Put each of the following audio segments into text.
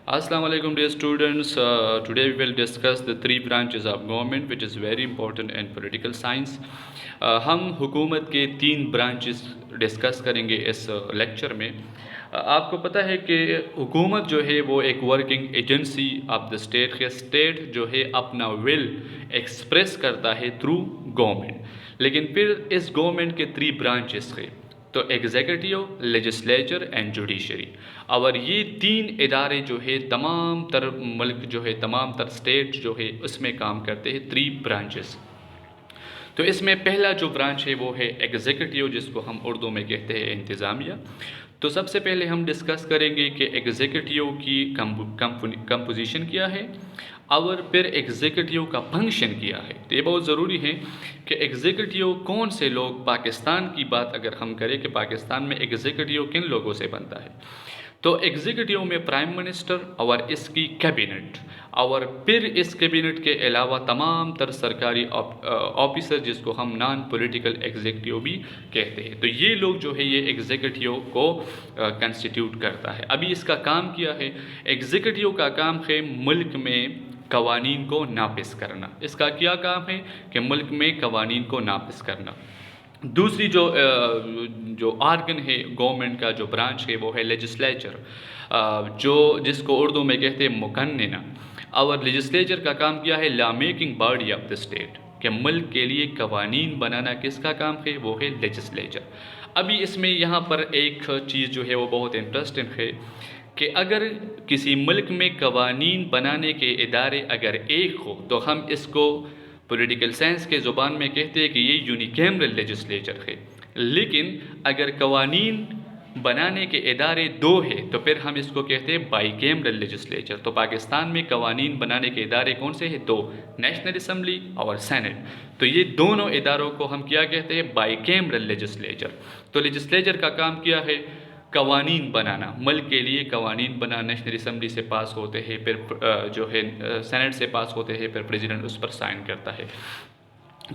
Assalamu alaikum dear students. Today we will discuss the three branches of government which is very important in political science. हम हुकूमत के तीन branches discuss करेंगे इस lecture में. आपको पता है कि हुकूमत जो है वो एक working agency of the state है. स्टेट जो है अपना विल एक्सप्रेस करता है थ्रू गवर्नमेंट, लेकिन फिर इस गवर्नमेंट के थ्री ब्रांचेस है, तो एग्जीक्यूटिव, लेजिस्लेचर एंड जुडिशरी. और ये तीन इदारे जो है तमाम तर मुल्क जो है, तमाम तर स्टेट जो है उसमें काम करते हैं, थ्री ब्रांचेस. तो इसमें पहला जो ब्रांच है वो है एग्जीक्यूटिव, जिसको हम उर्दू में कहते हैं इंतज़ामिया. तो सबसे पहले हम डिस्कस करेंगे कि एग्जीक्यूटिव की कंपोजिशन क्या है और फिर एग्जीक्यूटिव का फंक्शन क्या है. तो ये बहुत ज़रूरी है कि एग्जीक्यूटिव कौन से लोग, पाकिस्तान की बात अगर हम करें कि पाकिस्तान में एग्जीक्यूटिव किन लोगों से बनता है, तो एग्जीक्यूटिव में प्राइम मिनिस्टर और इसकी कैबिनेट, और फिर इस कैबिनेट के अलावा तमाम तर सरकारी ऑफिसर जिसको हम नॉन पॉलिटिकल एग्जीक्यूटिव भी कहते हैं. तो ये लोग जो है ये एग्जीक्यूटिव को कंस्टिट्यूट करता है. अभी इसका काम क्या है? एग्जीक्यूटिव का काम है मुल्क में कवानीन को नाफिज करना. इसका क्या काम है कि मुल्क में कवानीन को नाफिज करना. दूसरी जो आर्गन है गवर्नमेंट का, जो ब्रांच है वो है लेजिस्लेचर, जिसको उर्दू में कहते हैं मुकन्निना. और लेजिस्लेचर का काम क्या है? Law making body of the state, कि मुल्क के लिए कवानीन बनाना किसका काम है? वो है लेजिस्लेचर. अभी इसमें यहाँ पर एक चीज़ जो है वो बहुत इंटरेस्टिंग है कि अगर किसी मुल्क में कवानीन बनाने के इदारे अगर एक हो तो हम इसको पॉलिटिकल साइंस के ज़ुबान में कहते हैं कि ये यूनिकैमरल लेजिस्लेचर है. लेकिन अगर कवानीन बनाने के इदारे दो हैं तो फिर हम इसको कहते हैं बाईकैमरल लेजिस्लेचर. तो पाकिस्तान में कवानीन बनाने के इदारे कौन से हैं? दो, नेशनल असम्बली और सेनेट. तो ये दोनों इदारों को हम क्या कहते हैं? Bicameral legislature. तो लेजिस्लेचर का काम क्या है? कवानीन बनाना, मुल्क के लिए कवानीन बनाना. नेशनल असम्बली से पास होते हैं, फिर जो है सेनेट से पास होते हैं, फिर प्रेसिडेंट उस पर साइन करता है.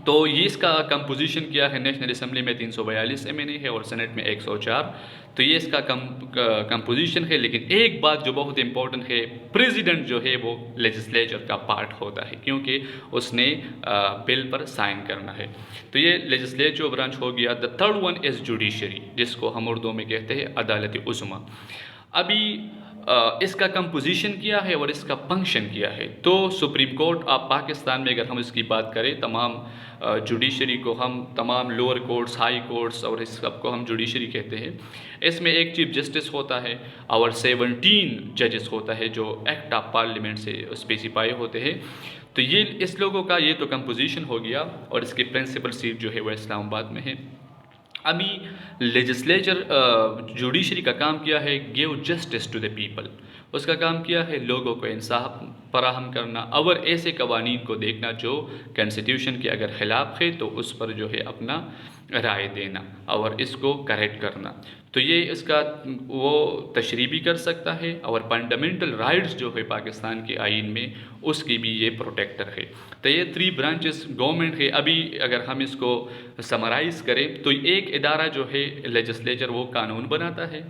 तो ये इसका कंपोजिशन क्या है? नेशनल असम्बली में 342 MNA है और सेनेट में 104. तो ये इसका कंपोजिशन है. लेकिन एक बात जो बहुत इंपॉर्टेंट है, प्रेसिडेंट जो है वो लेजिस्लेचर का पार्ट होता है, क्योंकि उसने बिल पर साइन करना है. तो ये लेजिस्लेचर ब्रांच हो गया. The third one is judiciary, जिसको हम उर्दू में कहते हैं अदालत उज़्मा. अभी इसका कंपोजिशन क्या है और इसका फंक्शन क्या है? तो सुप्रीम कोर्ट ऑफ पाकिस्तान में अगर हम इसकी बात करें, तमाम जुडिशरी को हम तमाम लोअर कोर्ट्स, हाई कोर्ट्स और इस सब को हम जुडिशरी कहते हैं. इसमें एक चीफ जस्टिस होता है और 17 जजेस होता है जो एक्ट ऑफ पार्लियामेंट से स्पेसिफाई होते हैं. तो ये इस लोगों का ये तो कंपोजिशन हो गया, और इसकी प्रिंसिपल सीट जो है वो इस्लामाबाद में है. अभी लेजिस्लेचर जुडिशरी का काम क्या है? Give justice to the people. उसका काम क्या है? लोगों को इंसाफ फराहम करना और ऐसे कवानीन को देखना जो कॉन्स्टिट्यूशन के अगर ख़िलाफ़ है तो उस पर जो है अपना राय देना और इसको करेक्ट करना. तो ये इसका वो तशरीह भी कर सकता है, और फंडामेंटल राइट्स जो है पाकिस्तान के आइन में उसकी भी ये प्रोटेक्टर है. तो ये थ्री ब्रांचेस गवर्नमेंट है. अभी अगर हम इसको समराइज़ करें तो एक इदारा जो है लेजिस्लेचर वो कानून बनाता है,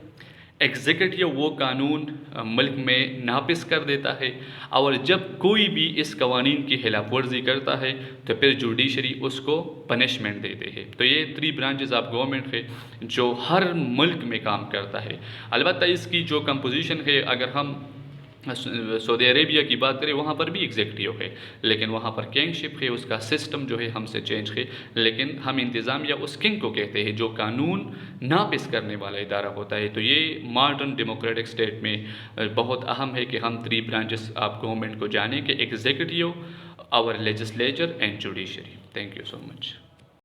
एग्जीक्यूटिव वो कानून मुल्क में नाफिज कर देता है, और जब कोई भी इस कवानीन की खिलाफ वर्जी करता है तो फिर जुडिशरी उसको पनिशमेंट देते हैं. तो ये थ्री ब्रांचेस ऑफ गवर्नमेंट है जो हर मुल्क में काम करता है. अलबत्ता इसकी जो कंपोजिशन है, अगर हम सऊदी अरेबिया की बात करें वहाँ पर भी एग्जीक्यूटिव है, लेकिन वहाँ पर किंगशिप है, उसका सिस्टम जो है हमसे चेंज है. लेकिन हम इंतज़ामिया उस किंग को कहते हैं जो कानून नाफिज करने वाला इदारा होता है. तो ये मॉडर्न डेमोक्रेटिक स्टेट में बहुत अहम है कि हम थ्री ब्रांचेस ऑफ गवर्नमेंट को जानें कि एग्जीक्यूटिव, और legislature and judiciary. Thank you so much.